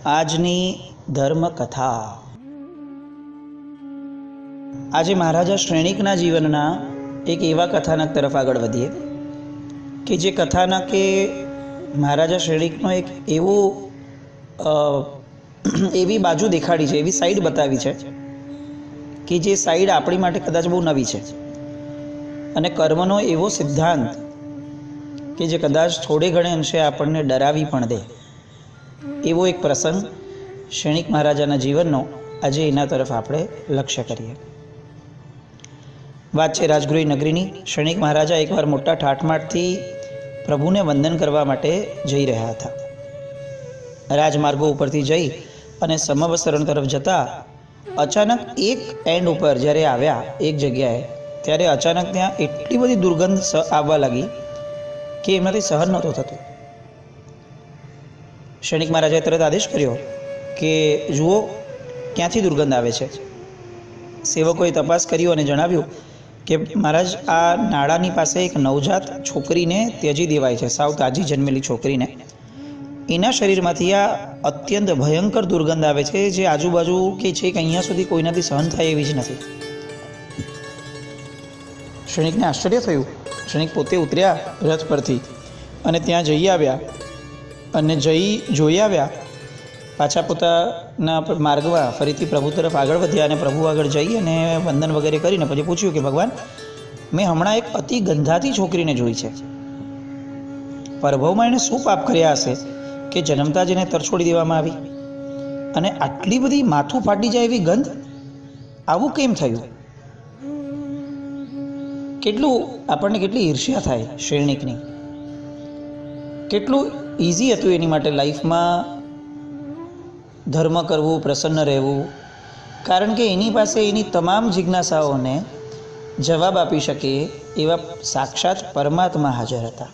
આજની ધર્મકથા। આજે મહારાજા શ્રેણિકના જીવનના એક એવા કથાનક તરફ આગળ વધીએ કે જે કથાનકે મહારાજા શ્રેણિકનો એક એવી બાજુ દેખાડી છે, એવી સાઈડ બતાવી છે કે જે સાઈડ આપણી માટે કદાચ બહુ નવી છે, અને કર્મનો એવો સિદ્ધાંત કે જે કદાચ થોડે ઘણે અંશે આપણને ડરાવી પણ દે, એવો એક પ્રસંગ શ્રેણિક મહારાજાના જીવનનો આજે એના તરફ આપણે લક્ષ્ય કરીએ। વાત છે રાજગૃહ નગરીની। શ્રેણિક મહારાજા એકવાર મોટા ઠાઠમાઠથી પ્રભુને વંદન કરવા માટે જઈ રહ્યા હતા। રાજમાર્ગો ઉપરથી જઈ અને સમવસરણ તરફ જતા અચાનક એક એન્ડ ઉપર જ્યારે આવ્યા એક જગ્યાએ, ત્યારે અચાનક ત્યાં એટલી બધી દુર્ગંધ આવવા લાગી કે એમાંથી સહન નહોતું થતું। શ્રેણિક મહારાજાએ તરત આદેશ કર્યો કે જુઓ ક્યાંથી દુર્ગંધ આવે છે। સેવકોએ તપાસ કર્યું અને જણાવ્યું કે મહારાજ, આ નાળાની પાસે એક નવજાત છોકરીને ત્યજી દેવાય છે, સાવ તાજી જન્મેલી છોકરીને। એના શરીરમાંથી આ અત્યંત ભયંકર દુર્ગંધ આવે છે, જે આજુબાજુ કે છે કે અહીંયા સુધી કોઈનાથી સહન થાય એવી જ નથી। શ્રેણિકને આશ્ચર્ય થયું। શ્રેણિક પોતે ઉતર્યા રથ પરથી અને ત્યાં જઈ આવ્યા અને જોઈ આવ્યા। પાછા પોતાના માર્ગમાં ફરીથી પ્રભુ તરફ આગળ વધ્યા અને પ્રભુ આગળ જઈ અને વંદન વગેરે કરીને પછી પૂછ્યું કે ભગવાન, મેં હમણાં એક અતિ ગંધાતી છોકરીને જોઈ છે, પરભવમાં એણે શું પાપ કર્યા હશે કે જન્મતા જ એને તરછોડી દેવામાં આવી, અને આટલી બધી માથું ફાટી જાય એવી ગંધ, આવું કેમ થયું? આપણને કેટલી ઈર્ષ્યા થાય શ્રેણિકની। કેટલું ઇઝી હતું એની માટે લાઈફમાં ધર્મ કરવું, પ્રસન્ન રહેવું, કારણ કે એની પાસે એની તમામ જિજ્ઞાસાઓને જવાબ આપી શકે એવા સાક્ષાત પરમાત્મા હાજર હતા।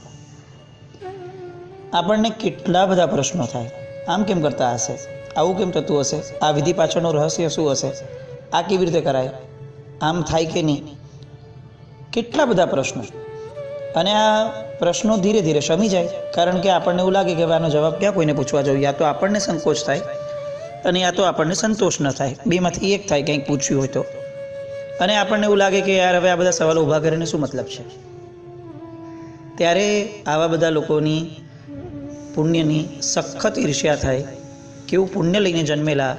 આપણને કેટલા બધા પ્રશ્નો થાય, આમ કેમ કરતા હશે, આવું કેમ થતું હશે, આ વિધિ પાછળનું રહસ્ય શું હશે, આ કેવી રીતે કરાય, આમ થાય કે નહીં, કેટલા બધા પ્રશ્નો। અને આ પ્રશ્નો ધીરે ધીરે શમી જાય, કારણ કે આપણને એવું લાગે કે આનો જવાબ ક્યાં કોઈને પૂછવા જોઈએ। યા તો આપણને સંકોચ થાય અને યા તો આપણને સંતોષ ન થાય, બેમાંથી એક થાય કંઈક પૂછ્યું હોય તો, અને આપણને એવું લાગે કે યાર હવે આ બધા સવાલો ઊભા કરીને શું મતલબ છે। ત્યારે આવા બધા લોકોની પુણ્યની સખત ઈર્ષ્યા થાય, કેવું પુણ્ય લઈને જન્મેલા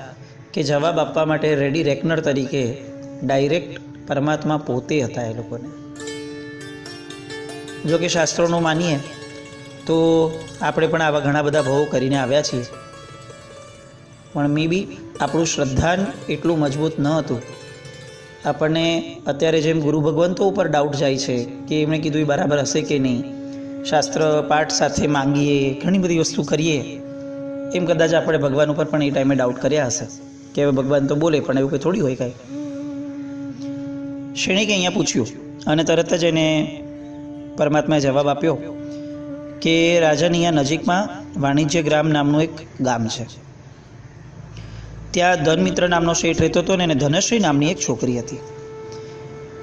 કે જવાબ આપવા માટે રેડી રેકનર તરીકે ડાયરેક્ટ પરમાત્મા પોતે હતા એ લોકોને। જો કે શાસ્ત્રોનું માનીએ તો આપણે પણ આવા ઘણા બધા ભવો કરીને આવ્યા છીએ, પણ મે બી આપણું શ્રદ્ધાન એટલું મજબૂત ન હતું। આપણને અત્યારે જેમ ગુરુ ભગવંતો ઉપર ડાઉટ જાય છે કે એમણે કીધું એ બરાબર હશે કે નહીં, શાસ્ત્ર પાઠ સાથે માંગીએ, ઘણી બધી વસ્તુ કરીએ, એમ કદાચ આપણે ભગવાન ઉપર પણ એ ટાઈમે ડાઉટ કર્યા હશે કે હવે ભગવાન તો બોલે પણ એવું કંઈ થોડી હોય કાંઈ। શ્રેણિકે અહીંયા પૂછ્યું અને તરત જ એને પરમાત્માએ જવાબ આપ્યો કે રાજાની અહીંયા નજીકમાં વાણિજ્ય ગ્રામ નામનું એક ગામ છે, ત્યાં ધનમિત્ર નામનો શેઠ રહેતો હતો ને ધનશ્રી નામની એક છોકરી હતી।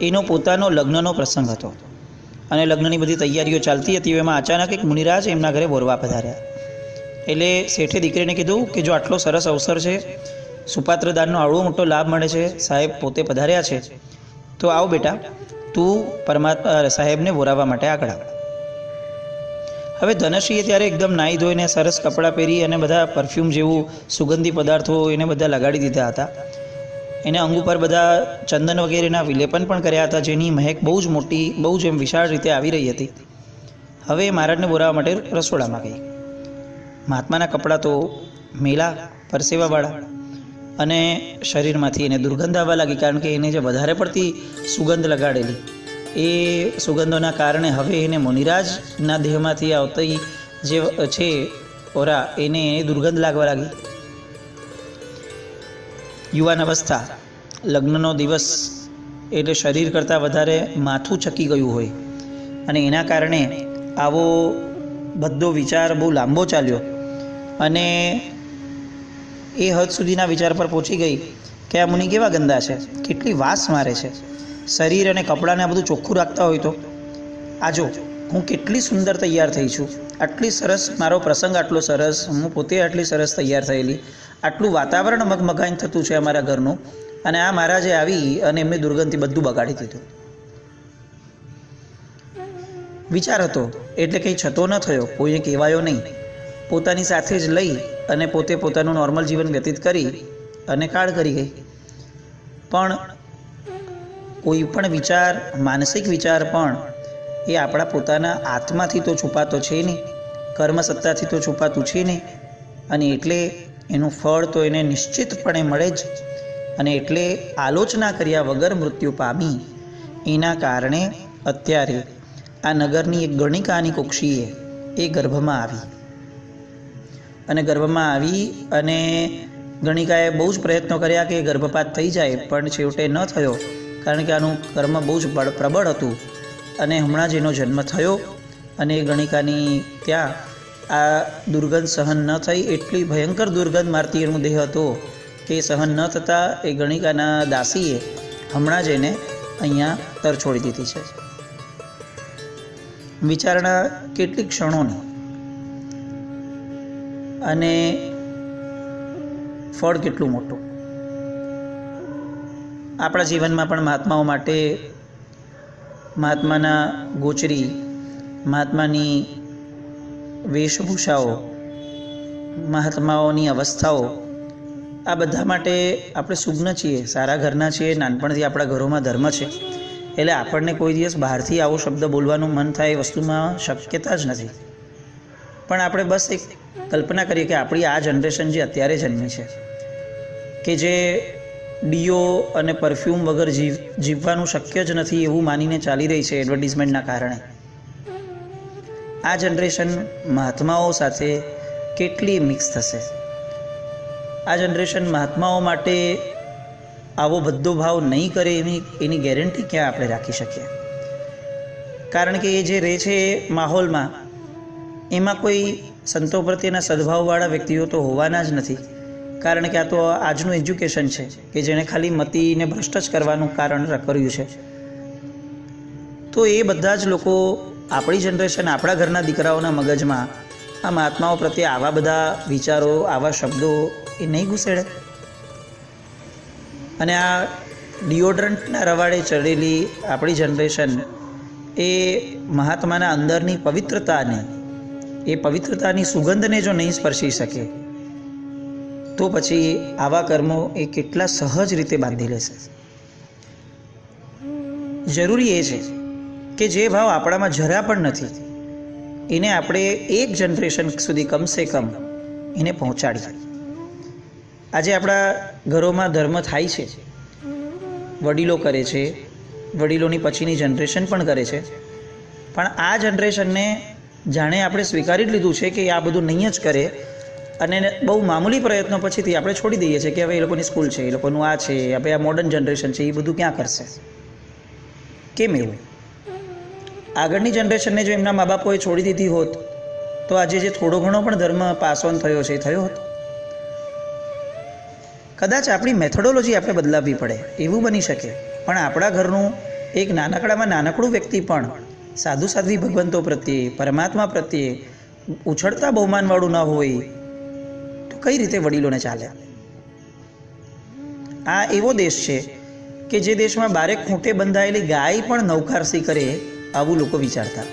એનો પોતાનો લગ્નનો પ્રસંગ હતો અને લગ્નની બધી તૈયારીઓ ચાલતી હતી। એમાં અચાનક એક મુનિરાજ એમના ઘરે બોરવા પધાર્યા। એટલે શેઠે દીકરીને કીધું કે જો આટલો સરસ અવસર છે, સુપાત્રદાનનો આવડો મોટો લાભ મળે છે, સાહેબ પોતે પધાર્યા છે, તો આવ બેટા, તું સાહેબને બોરાવવા માટે આગળ આવ। હવે ધનશ્રીએ ત્યારે એકદમ નાહી ધોઈને સરસ કપડાં પહેરી અને બધા પરફ્યુમ જેવું સુગંધી પદાર્થો એને બધા લગાડી દીધા હતા। એને અંગ ઉપર બધા ચંદન વગેરેના વિલેપન પણ કર્યા હતા, જેની મહેક બહુ જ મોટી, બહુ જ એમ વિશાળ રીતે આવી રહી હતી। હવે મહારાજને બોરાવવા માટે રસોડામાં ગઈ। મહાત્માના કપડાં તો મેલા, પરસેવાવાળા, અને શરીરમાંથી એને દુર્ગંધ આવવા લાગી, કારણ કે એને જે વધારે પડતી સુગંધ લગાડેલી, એ સુગંધોના કારણે હવે એને મુનિરાજના દેહમાંથી આવતી જે છે ઓરા, એને દુર્ગંધ લાગવા લાગી। યુવાન અવસ્થા, લગ્નનો દિવસ, એટલે શરીર કરતાં વધારે માથું ચકી ગયું હોય, અને એના કારણે આવો બધો વિચાર બહુ લાંબો ચાલ્યો અને એ હદ સુધીના વિચાર પર પહોંચી ગઈ કે આ મુનિ કેવા ગંદા છે, કેટલી વાસ મારે છે, શરીર અને કપડાને આ બધું ચોખ્ખું રાખતા હોય તો આ જો હું કેટલી સુંદર તૈયાર થઈ છું, આટલી સરસ મારો પ્રસંગ, આટલો સરસ, હું પોતે આટલી સરસ તૈયાર થયેલી, આટલું વાતાવરણ મગમગાઈને થતું છે અમારા ઘરનું, અને આ મહારાજે આવી અને એમની દુર્ગંધથી બધું બગાડી દીધું. વિચાર હતો એટલે કંઈ છતો ન થયો, કોઈને કહેવાયો નહીં. પોતાની સાથે જ લઈ અને પોતે પોતાનું નોર્મલ જીવન વ્યતીત કરી અને કાળ કરી ગઈ. પણ કોઈ પણ વિચાર, માનસિક વિચાર પણ એ આપણા પોતાના આત્માથી તો છુપાતો છે નહીં, કર્મસત્તાથી તો છુપાતું છે નહીં, અને એટલે એનું ફળ તો એને નિશ્ચિતપણે મળે જ. અને એટલે આલોચના કર્યા વગર મૃત્યુ પામી. એના કારણે અત્યારે આ નગરની એક ગણિકાની કુક્ષીએ એ ગર્ભમાં આવી, અને ગર્ભમાં આવી અને ગણિકાએ બહુ જ પ્રયત્નો કર્યા કે ગર્ભપાત થઈ જાય, પણ છેવટે ન થયો, કારણ કે આનું કર્મ બહુ જ પ્રબળ હતું. અને હમણાં જ એનો જન્મ થયો, અને એ ગણિકાની ત્યાં આ દુર્ગંધ સહન ન થઈ, એટલી ભયંકર દુર્ગંધ મારતી એનો દેહ હતો કે સહન ન થતાં એ ગણિકાના દાસીએ હમણાં જ એને અહીંયા તરછોડી દીધી છે. વિચારણા કેટલીક ક્ષણોની, અને ફળ કેટલું મોટું. આપણા જીવનમાં પણ મહાત્માઓ માટે મહાત્માના ગોચરી, મહાત્માની વેશભૂષાઓ, મહાત્માઓની અવસ્થાઓ, આ બધા માટે આપણે સુજ્ઞ છીએ, સારા ઘરના છીએ, નાનપણથી આપણા ઘરોમાં ધર્મ છે, એટલે આપણને કોઈ દિવસ બહારથી આવો શબ્દ બોલવાનું મન થાય એ વસ્તુમાં શક્યતા જ નથી. પણ આપણે બસ એક કલ્પના કરીએ કે આપણી આ જનરેશન જે અત્યારે જન્મી છે, કે જે ડીઓ અને પરફ્યુમ વગર જીવવાનું શક્ય જ નથી એવું માનીને ચાલી રહી છે એડવર્ટિઝમેન્ટના કારણે, આ જનરેશન મહાત્માઓ સાથે કેટલી મિક્સ થશે. આ જનરેશન મહાત્માઓ માટે આવો બધો ભાવ નહીં કરે એની ગેરંટી ક્યાં આપણે રાખી શકીએ? કારણ કે એ જે રહે છે એ માહોલમાં, એમાં કોઈ સંતો પ્રત્યેના સદભાવવાળા વ્યક્તિઓ તો હોવાના જ નથી. કારણ કે આ તો આજનું એજ્યુકેશન છે કે જેણે ખાલી મતીને ભ્રષ્ટ જ કરવાનું કારણ કર્યું છે. તો એ બધા જ લોકો, આપણી જનરેશન, આપણા ઘરના દીકરાઓના મગજમાં આ મહાત્માઓ પ્રત્યે આવા બધા વિચારો, આવા શબ્દો એ નહીં ઘૂસેડે. અને આ ડિયોડ્રન્ટના રવાડે ચડેલી આપણી જનરેશન એ મહાત્માના અંદરની પવિત્રતાને, એ પવિત્રતાની સુગંધને જો નહીં સ્પર્શી શકે, તો પછી આવા કર્મો એ કેટલા સહજ રીતે બાંધી લેશે. જરૂરી એ છે કે જે ભાવ આપણામાં જરા પણ નથી એને આપણે એક જનરેશન સુધી કમસે કમ એને પહોંચાડીએ. આજે આપણા ઘરોમાં ધર્મ થાય છે, વડીલો કરે છે, વડીલોની પછીની જનરેશન પણ કરે છે, પણ આ જનરેશનને જાણે આપણે સ્વીકારી લીધું છે કે આ બધું નહીં જ કરે, અને બહુ મામૂલી પ્રયત્નો પછીથી આપણે છોડી દઈએ છીએ કે હવે એ લોકોની સ્કૂલ છે, એ લોકોનું આ છે, હવે આ મોડર્ન જનરેશન છે, એ બધું ક્યાં કરશે? કેમ એવું? આગળની જનરેશનને જો એમના મા બાપોએ છોડી દીધી હોત તો આજે જે થોડો ઘણો પણ ધર્મ પાસ ઓન થયો છે એ થયો હોત. કદાચ આપણી મેથોડોલોજી આપણે બદલાવવી પડે, એવું બની શકે. પણ આપણા ઘરનું એક નાનકડામાં નાનકડું વ્યક્તિ પણ સાધુ સાધ્વી ભગવંતો પ્રત્યે, પરમાત્મા પ્રત્યે ઉછળતા બહુમાનવાળું ન હોય તો કઈ રીતે વડીલોને ચાલે? આ એવો દેશ છે કે જે દેશમાં બારે ખૂંટે બંધાયેલી ગાય પણ નૌકારસી કરે, આવું લોકો વિચારતા.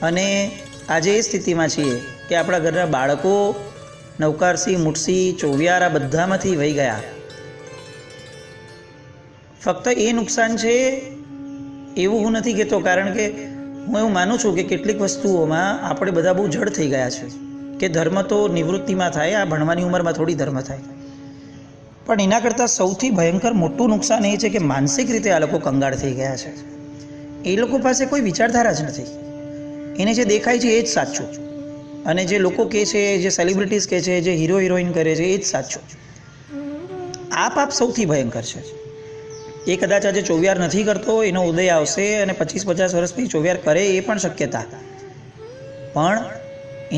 અને આજે એ સ્થિતિમાં છીએ કે આપણા ઘરના બાળકો નૌકારસી, મુઠસી, ચોવિયાર આ બધામાંથી વહી ગયા. ફક્ત એ નુકસાન છે એવું હું નથી કહેતો, કારણ કે હું એવું માનું છું કે કેટલીક વસ્તુઓમાં આપણે બધા બહુ જડ થઈ ગયા છે કે ધર્મ તો નિવૃત્તિમાં થાય, આ ભણવાની ઉંમરમાં થોડી ધર્મ થાય. પણ એના કરતાં સૌથી ભયંકર મોટું નુકસાન એ છે કે માનસિક રીતે આ લોકો કંગાળ થઈ ગયા છે. એ લોકો પાસે કોઈ વિચારધારા જ નથી. એને જે દેખાય છે એ જ સાચું, અને જે લોકો કહે છે, જે સેલિબ્રિટીઝ કહે છે, જે હીરો હિરોઈન કરે છે એ જ સાચું. આ પાપ સૌથી ભયંકર છે. એ કદાચ આજે ચોવિયાર નથી કરતો, એનો ઉદય આવશે અને 25-50 વર્ષ પછી ચોવિયાર કરે એ પણ શક્યતા. પણ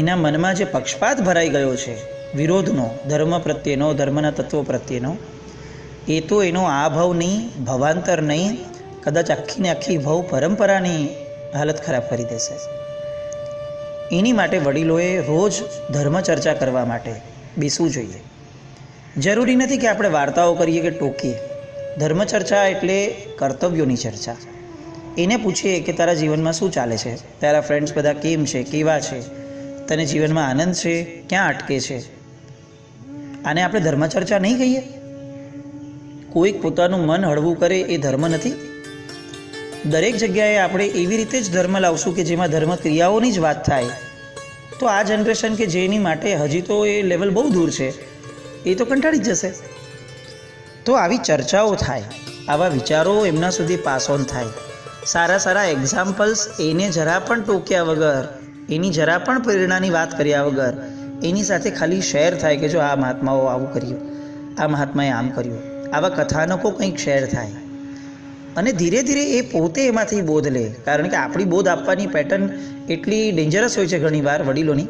એના મનમાં જે પક્ષપાત ભરાઈ ગયો છે વિરોધનો, ધર્મ પ્રત્યેનો, ધર્મના તત્વો પ્રત્યેનો, એ તો એનો આ ભાવ નહીં, ભવાંતર નહીં, કદાચ આખી ને આખી ભાવ પરંપરાની હાલત ખરાબ કરી દેશે. એની માટે વડીલોએ રોજ ધર્મચર્ચા કરવા માટે બેસવું જોઈએ. જરૂરી નથી કે આપણે વાર્તાઓ કરીએ કે ટોકીએ. ધર્મચર્ચા એટલે કર્તવ્યોની ચર્ચા. એને પૂછીએ કે તારા જીવનમાં શું ચાલે છે, તારા ફ્રેન્ડ્સ બધા કેમ છે, કેવા છે, તને જીવનમાં આનંદ છે, ક્યાં અટકે છે. આને આપણે ધર્મચર્ચા નહીં કહીએ? કોઈક પોતાનું મન હળવું કરે એ ધર્મ નથી? દરેક જગ્યાએ આપણે એવી રીતે જ ધર્મ લાવશું કે જેમાં ધર્મ ક્રિયાઓની જ વાત થાય, તો આ જનરેશન કે જેની માટે હજી તો એ લેવલ બહુ દૂર છે, એ તો કંટાળી જ જશે. તો આવી ચર્ચાઓ થાય, આવા વિચારો એમના સુધી પાસ ઓન થાય. સારા સારા એક્ઝામ્પલ્સ એને જરા પણ ટોક્યા વગર, એની જરા પણ પ્રેરણાની વાત કર્યા વગર એની સાથે ખાલી શેર થાય કે જો આ મહાત્માઓ આવું કર્યું, આ મહાત્માએ આમ કર્યું. આવા કથાનકો કંઈક શેર થાય અને ધીરે ધીરે એ પોતે એમાંથી બોધ લે. કારણ કે આપણી બોધ આપવાની પેટર્ન એટલી ડેન્જરસ હોય છે ઘણીવાર વડીલોની,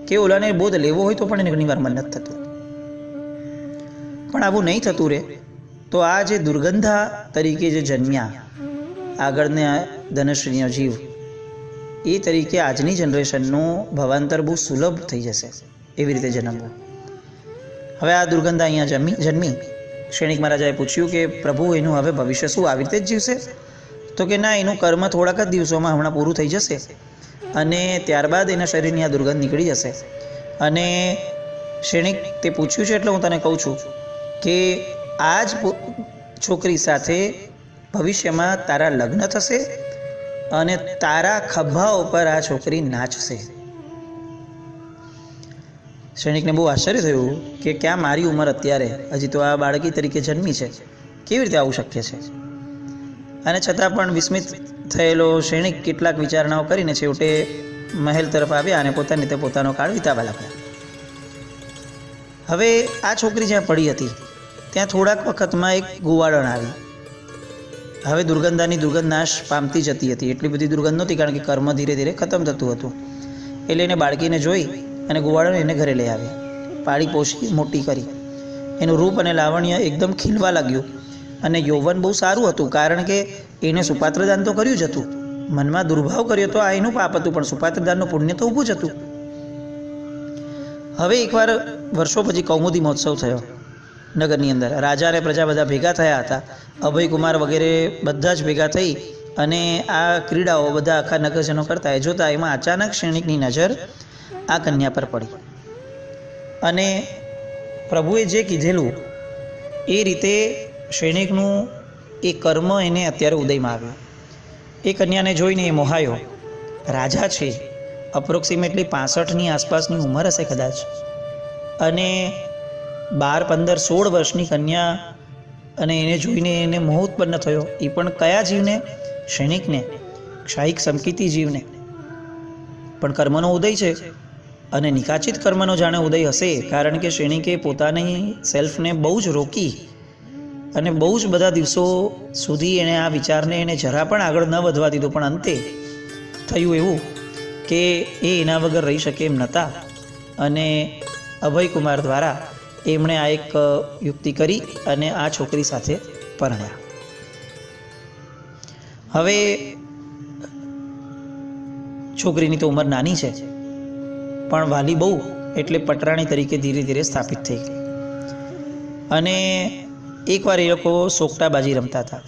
કે ઓલાને બોધ લેવો હોય તો પણ એને ઘણીવાર મન નથી થતું. પણ આવું નહીં થતું રહે તો આ જે દુર્ગંધા તરીકે જે જન્મ્યા આગળના ધનશ્રીનો જીવ, એ તરીકે આજની જનરેશનનું ભવાંતર બહુ સુલભ થઈ જશે. એવી રીતે જન્મવું. હવે આ દુર્ગંધા અહીંયા જન્મી. શ્રેણિક મહારાજાએ પૂછ્યું કે પ્રભુ એનું હવે ભવિષ્ય શું આવી રીતે જ જીવશે? તો કે ના, એનું કર્મ થોડાક જ દિવસોમાં હમણાં પૂરું થઈ જશે અને ત્યારબાદ એના શરીરની આ દુર્ગંધ નીકળી જશે. અને શ્રેણિક તે પૂછ્યું છે એટલે હું તને કહું છું કે આ જ છોકરી સાથે ભવિષ્યમાં તારા લગ્ન થશે અને તારા ખભા ઉપર આ છોકરી નાચશે. શ્રેણિકને બહુ આશ્ચર્ય થયું કે ક્યાં મારી ઉંમર અત્યારે, હજી તો આ બાળકી તરીકે જન્મી છે, કેવી રીતે આવું શક્ય છે? અને છતાં પણ વિસ્મિત થયેલો શ્રેણિક કેટલાક વિચારણાઓ કરીને છેવટે મહેલ તરફ આવ્યા અને પોતાની રીતે પોતાનો કાળ વિતાવવા લાગ્યા. હવે આ છોકરી જ્યાં પડી હતી ત્યાં થોડાક વખતમાં એક ગોવાળણ આવી. હવે દુર્ગંધાની દુર્ગંધ નાશ પામતી જતી હતી. એટલી બધી દુર્ગંધ નહોતી કારણ કે કર્મ ધીરે ધીરે ખતમ થતું હતું. એટલે એને બાળકીને જોઈ અને ગોવાળણ એને ઘરે લઈ આવ્યા, પાળી પોષી મોટી કરી. એનું રૂપ અને લાવણ્ય એકદમ ખીલવા લાગ્યું અને યૌવન બહુ સારું હતું કારણ કે એને સુપાત્રદાન તો કર્યું જ હતું. મનમાં દુર્ભાવ કર્યો તો આ એનું પાપ હતું, પણ સુપાત્રદાનનું પુણ્ય તો ઊભું જ હતું. હવે એકવાર વર્ષો પછી કૌમુદી મહોત્સવ થયો નગરની અંદર. રાજા અને પ્રજા બધા ભેગા થયા હતા. અભયકુમાર વગેરે બધા જ ભેગા થઈ અને આ ક્રીડાઓ બધા આખા નગરજનો કરતા જોતા એમાં અચાનક શ્રેણિકની નજર આ કન્યા પર પડી અને પ્રભુએ જે કીધેલું એ રીતે શ્રેણિકનું એ કર્મ એને અત્યારે ઉદયમાં આવ્યું. એ કન્યાને જોઈને એ મોહાયો. રાજા છે, અપ્રોક્સિમેટલી 65ની આસપાસની ઉંમર હશે કદાચ, અને 12, 15, 16 વર્ષની કન્યા, અને એને જોઈને એને મોહ ઉત્પન્ન થયો. એ પણ કયા જીવને? શ્રેણિકને, ક્ષાયિક સંકિતી જીવને. પણ કર્મનો ઉદય છે અને નિકાચિત કર્મનો જાણે ઉદય હશે, કારણ કે શ્રેણિકે પોતાની સેલ્ફને બહુ જ રોકી અને બહુ જ બધા દિવસો સુધી એણે આ વિચારને એને જરા પણ આગળ ન વધવા દીધો. પણ અંતે થયું એવું કે એ એના વગર રહી શકે એમ નહોતા અને અભયકુમાર દ્વારા એમણે આ એક યુક્તિ કરી અને આ છોકરી સાથે પરણ્યા. હવે છોકરીની તો ઉંમર નાની છે, પણ વાલી બહુ, એટલે પટરાણી તરીકે ધીરે ધીરે સ્થાપિત થઈ ગઈ. અને એકવાર એ લોકો સોકટાબાજી રમતા હતા.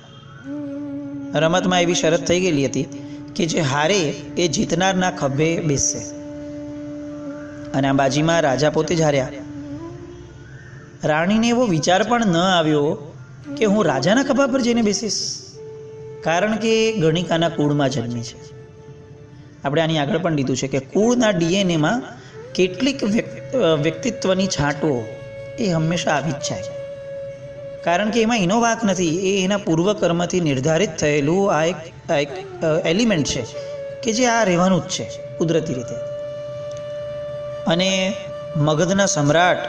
રમતમાં એવી શરત થઈ ગયેલી હતી કે જે હારે એ જીતનારના ખભે બેસશે. અને આ બાજીમાં રાજા પોતે જ હાર્યા. રાણીને એવો વિચાર પણ ન આવ્યો કે હું રાજાના ખભા પર જઈને બેસીશ, કારણ કે ગણિકાના કુળમાં જન્મી છે. આપણે આની આગળ પણ લીધું છે કે કુળના ડીએનએમાં કેટલીક વ્યક્તિત્વની છાંટો એ હંમેશા આવી જ જાય, કારણ કે એમાં એનો વાંક નથી. એ એના પૂર્વકર્મથી નિર્ધારિત થયેલું આ એક એલિમેન્ટ છે કે જે આ રહેવાનું જ છે કુદરતી રીતે. અને મગધના સમ્રાટ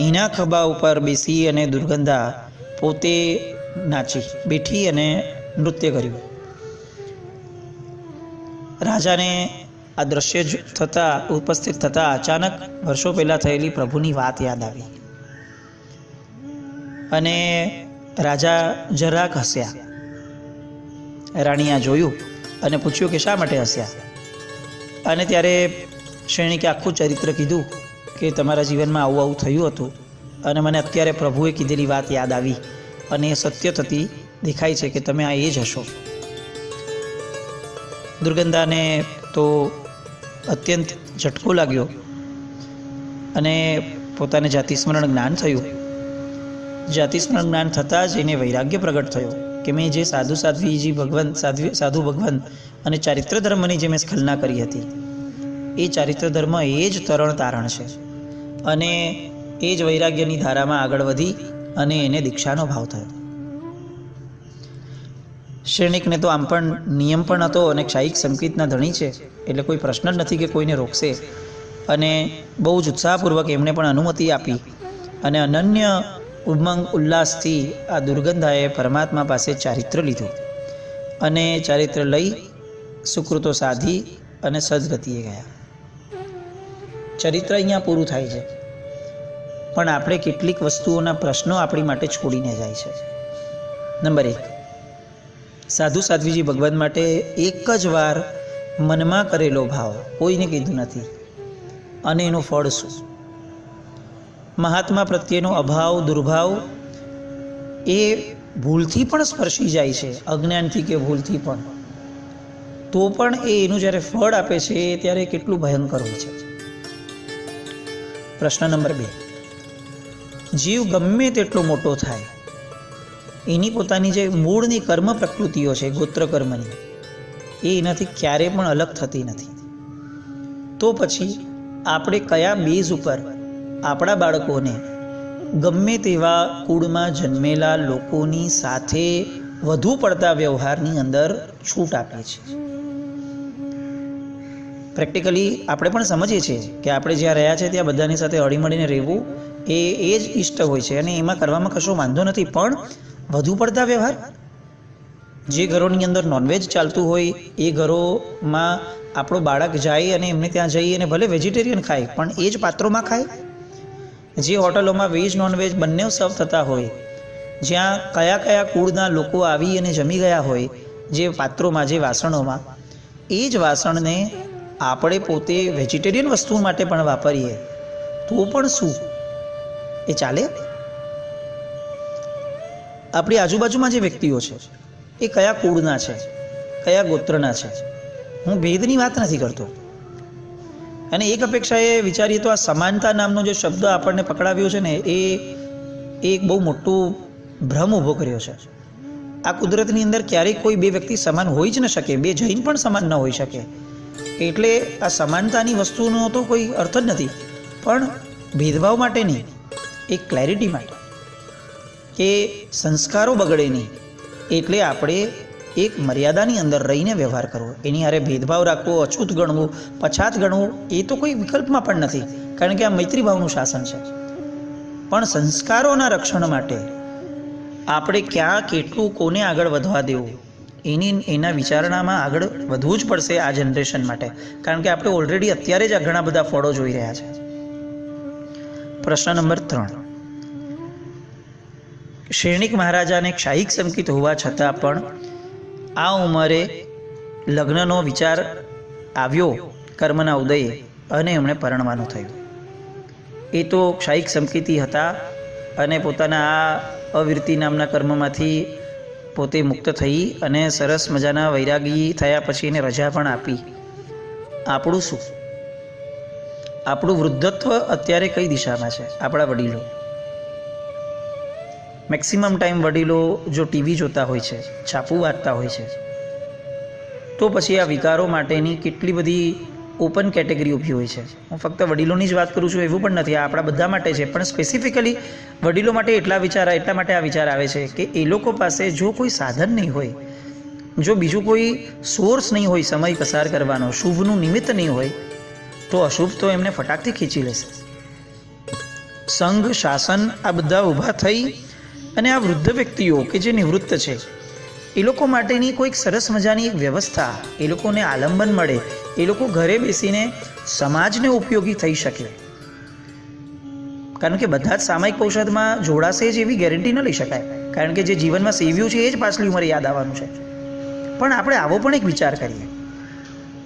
એના ખભા ઉપર બેસી અને દુર્ગંધા પોતે નાચી બેઠી અને નૃત્ય કર્યું. રાજાને આ દ્રશ્ય ઉપસ્થિત થતાં અચાનક વર્ષો પહેલાં થયેલી પ્રભુની વાત યાદ આવી અને રાજા જરાક હસ્યા. રાણીએ જોયું અને પૂછ્યું કે શા માટે હસ્યા? અને ત્યારે શ્રેણિકે આખું ચરિત્ર કીધું કે તમારા જીવનમાં આવું આવું થયું હતું અને મને અત્યારે પ્રભુએ કીધેલી વાત યાદ આવી અને એ સત્ય થતી દેખાય છે કે તમે આ એ જ હશો. દુર્ગંધાને તો અત્યંત ઝટકો લાગ્યો અને પોતાને જાતિસ્મરણ જ્ઞાન થયું. જાતિસ્મરણ જ્ઞાન થતાં જ એને વૈરાગ્ય પ્રગટ થયો કે મેં જે સાધુ ભગવાન અને ચારિત્ર ધર્મની જે મેં સ્ખલના કરી હતી એ ચારિત્ર ધર્મ એ જ તરણ તારણ છે અને એ જ વૈરાગ્યની ધારામાં આગળ વધી અને એને દીક્ષાનો ભાવ થયો. શ્રેણિકને તો આમ પણ નિયમ પણ હતો અને ક્ષાયિક સંકિતના ધણી છે એટલે કોઈ પ્રશ્ન જ નથી કે કોઈને રોકશે અને બહુ જ ઉત્સાહપૂર્વક એમણે પણ અનુમતિ આપી અને અનન્ય ઉમંગ ઉલ્લાસથી આ દુર્ગંધાએ પરમાત્મા પાસે ચારિત્ર લીધું અને ચારિત્ર લઈ સુકૃતો સાધી અને સદગતિએ ગયા. ચરિત્ર અહીંયા પૂરું થાય છે પણ આપણે કેટલીક વસ્તુઓના પ્રશ્નો આપણી માટે છોડીને જાય છે. નંબર 1, સાધુ સાધ્વીજી ભગવાન માટે એક જ વાર મનમાં કરેલો ભાવ, કોઈને કીધું નથી, અને એનું ફળ શું? મહાત્મા પ્રત્યેનો અભાવ દુર્ભાવ એ ભૂલથી પણ સ્પર્શી જાય છે, અજ્ઞાનથી કે ભૂલથી પણ, તો પણ એ એનું જ્યારે ફળ આપે છે ત્યારે કેટલું ભયંકર હોય છે. પ્રશ્ન નંબર 2, જીવ ગમે તેટલો મોટો થાય એની પોતાની જે મૂળની કર્મ પ્રકૃતિઓ છે ગોત્ર કર્મની એ એનાથી ક્યારેય પણ અલગ થતી નથી. તો પછી આપણે કયા બેઝ ઉપર આપણા બાળકોને ગમે તેવા કુળમાં જન્મેલા લોકોની સાથે વધુ પડતા વ્યવહારની અંદર છૂટ આપીએ છીએ? પ્રેક્ટિકલી આપણે પણ સમજીએ છીએ કે આપણે જ્યાં રહ્યા છે ત્યાં બધાની સાથે હળીમળીને રહેવું એ જ ઇષ્ટ હોય છે અને એમાં કરવામાં કશો વાંધો નથી. પણ વધુ પડતા વ્યવહાર, જે ઘરોની અંદર નોનવેજ ચાલતું હોય એ ઘરોમાં આપણો બાળક જાય અને એમને ત્યાં જઈ અને ભલે વેજીટેરિયન ખાય પણ એ જ પાત્રોમાં ખાય. જે હોટલોમાં વેજ નોનવેજ બંને સર્વ થતા હોય, જ્યાં કયા કયા કુળના લોકો આવી અને જમી ગયા હોય જે પાત્રોમાં, જે વાસણોમાં, એ જ વાસણને આપણે પોતે વેજીટેરિયન વસ્તુ માટે પણ વાપરીએ તો પણ શું એ ચાલે? આપણી આજુબાજુમાં જે વ્યક્તિઓ છે એ કયા કુળના છે, કયા ગોત્રના છે, હું ભેદની વાત નથી કરતો. અને એક અપેક્ષાએ વિચારીએ તો આ સમાનતા નામનો જે શબ્દ આપણને પકડાવ્યો છે ને એ એક બહુ મોટું ભ્રમ ઊભો કર્યો છે. આ કુદરતની અંદર ક્યારેય કોઈ બે વ્યક્તિ સમાન હોઈ જ ન શકે, બે જૈન પણ સમાન ન હોઈ શકે. એટલે આ સમાનતાની વસ્તુનો તો કોઈ અર્થ જ નથી. પણ ભેદભાવ માટે નહીં, એક ક્લેરિટી માટે, કે સંસ્કારો બગડે નહીં, એટલે આપણે એક મર્યાદાની અંદર રહીને વ્યવહાર કરવો. એની હારે ભેદભાવ રાખવો, અછૂત ગણવું, પછાત ગણવું એ તો કોઈ વિકલ્પમાં પણ નથી, કારણ કે આ મૈત્રી ભાવનું શાસન છે. પણ સંસ્કારોના રક્ષણ માટે આપણે ક્યાં કેટલું કોને આગળ વધવા દેવું એના વિચારણામાં આગળ વધવું જ પડશે આ જનરેશન માટે, કારણ કે આપણે ઓલરેડી અત્યારે જ આ ઘણા બધા ફળો જોઈ રહ્યા છે. પ્રશ્ન નંબર 3, શ્રેણિક મહારાજાને ક્ષાયિક સંકિત હોવા છતાં પણ આ ઉંમરે લગ્નનો વિચાર આવ્યો કર્મના ઉદયે અને એમણે પરણવાનું થયું. એ તો ક્ષાયિક સંકિતી હતા અને પોતાના આ અવિરતિ નામના કર્મમાંથી પોતે મુક્ત થઈ અને સરસ મજાના વૈરાગી થયા પછી એને રજા પણ આપી. આપણું શું? આપણું વૃદ્ધત્વ અત્યારે કઈ દિશામાં છે? આપણા વડીલો મેક્સિમમ ટાઈમ વડીલો જો ટીવી જોતા હોય છે, છાપું વાંચતા હોય છે, તો પછી આ વિકારો માટેની કેટલી બધી ઓપન કેટેગરી ઊભી હોય છે. હું ફક્ત વડીલોની જ વાત કરું છું એવું પણ નથી, આ આપણા બધા માટે છે. પણ સ્પેસિફિકલી વડીલો માટે એટલા માટે આ વિચાર આવે છે કે એ લોકો પાસે જો કોઈ સાધન નહીં હોય, જો બીજું કોઈ સોર્સ નહીં હોય સમય પસાર કરવાનો, શુભનું નિમિત્ત નહીં હોય, તો અશુભ તો એમને ફટાકથી ખીચી લેશે. સંઘ, શાસન આ બધા ઊભા થઈ અને આ વૃદ્ધ વ્યક્તિઓ કે જે નિવૃત્ત છે એ લોકો માટેની કોઈક સરસ મજાની એક વ્યવસ્થા, એ લોકોને આલંબન મળે, એ લોકો ઘરે બેસીને સમાજને ઉપયોગી થઈ શકે. કારણ કે બધા જ સામાયિક ઔષધમાં જોડાશે જ એવી ગેરંટી ન લઈ શકાય, કારણ કે જે જીવનમાં સેવ્યું છે એ જ પાછલી ઉંમરે યાદ આવવાનું છે. પણ આપણે આવો પણ એક વિચાર કરીએ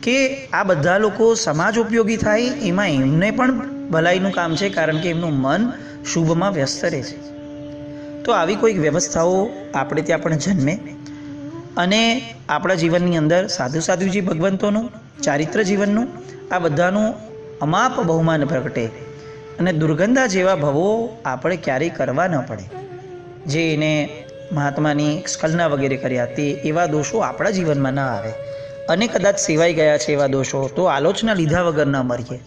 કે આ બધા લોકો સમાજ ઉપયોગી થાય એમાં એમને પણ ભલાઈનું કામ છે, કારણ કે એમનું મન શુભમાં વ્યસ્ત રહે છે. તો આવી કોઈક વ્યવસ્થાઓ આપણે ત્યાં પણ જન્મે અને આપણા જીવનની અંદર સાધુજી ભગવંતોનું ચારિત્ર જીવનનું આ બધાનું અમાપ બહુમાન પ્રગટે અને દુર્ગંધા જેવા ભવો આપણે ક્યારેય કરવા ન પડે. જે એને મહાત્માની સ્ખલના વગેરે કર્યા તે એવા દોષો આપણા જીવનમાં ન આવે અને કદાચ સેવાઈ ગયા છે એવા દોષો તો આલોચના લીધા વગર ન મરીએ.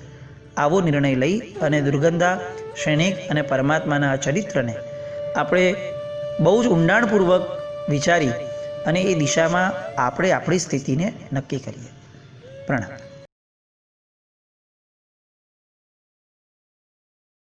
આવો નિર્ણય લઈ અને દુર્ગંધા ક્ષણિક અને પરમાત્માના ચરિત્રને આપણે બહુ જ ઊંડાણપૂર્વક વિચારી અને એ દિશામાં આપણે આપણી સ્થિતિને નક્કી કરીએ. પ્રણામ.